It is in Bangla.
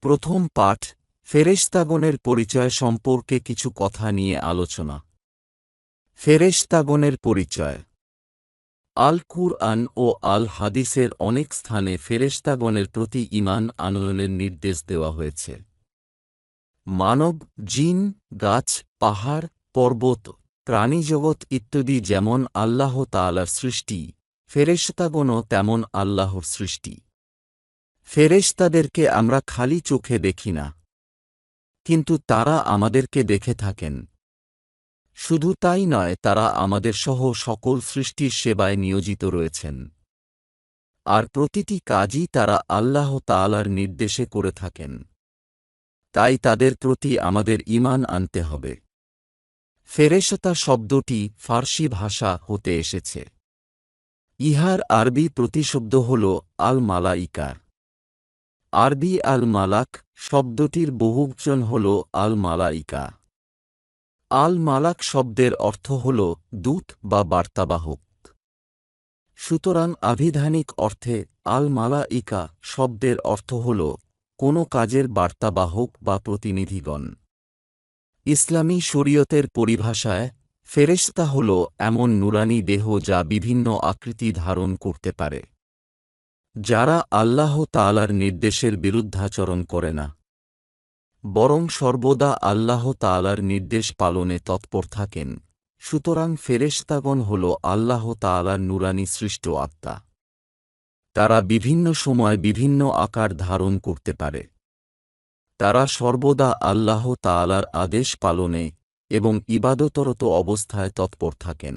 প্রথম পাঠ ফেরেশতাগণের পরিচয় সম্পর্কে কিছু কথা নিয়ে আলোচনা। ফেরেশতাগণের পরিচয়। আল কুরআন ও আল হাদিসের অনেক স্থানে ফেরেশতাগণের প্রতি ঈমান আনয়নের নির্দেশ দেওয়া হয়েছে। মানব, জিন, গাছ, পাহাড়, পর্বত, প্রাণীজগৎ ইত্যাদি যেমন আল্লাহ তাআলার সৃষ্টি, ফেরেশতাগণও তেমন আল্লাহর সৃষ্টি। ফেরেশতাদেরকে আমরা খালি চোখে দেখি না, কিন্তু তারা আমাদেরকে দেখে থাকেন। শুধু তাই নয়, তারা আমাদের সহ সকল সৃষ্টির সেবায় নিয়োজিত রয়েছেন, আর প্রতিটি কাজই তারা আল্লাহ তাআলার নির্দেশে করে থাকেন। তাই তাদের প্রতি আমাদের ঈমান আনতে হবে। ফেরেশতা শব্দটি ফার্সি ভাষা হতে এসেছে। ইহার আরবি প্রতিশব্দ হল আল মালাইকা। আরবি আল মালাক শব্দটির বহুবচন হল আল মালাইকা। আল মালাক শব্দের অর্থ হল দূত বা বার্তাবাহক। সুতরাং আভিধানিক অর্থে আল মালাইকা শব্দের অর্থ হল কোনো কাজের বার্তাবাহক বা প্রতিনিধিগণ। ইসলামী শরীয়তের পরিভাষায় ফেরেশতা হল এমন নুরানি দেহ যা বিভিন্ন আকৃতি ধারণ করতে পারে, যারা আল্লাহ তাআলার নির্দেশের বিরুদ্ধাচরণ করে না, বরং সর্বদা আল্লাহ তাআলার নির্দেশ পালনে তৎপর থাকেন। সুতরাং ফেরেশতাগণ হল আল্লাহ তাআলার নুরানি সৃষ্ট আত্মা। তারা বিভিন্ন সময় বিভিন্ন আকার ধারণ করতে পারে। তারা সর্বদা আল্লাহ তাআলার আদেশ পালনে এবং ইবাদতরত অবস্থায় তৎপর থাকেন।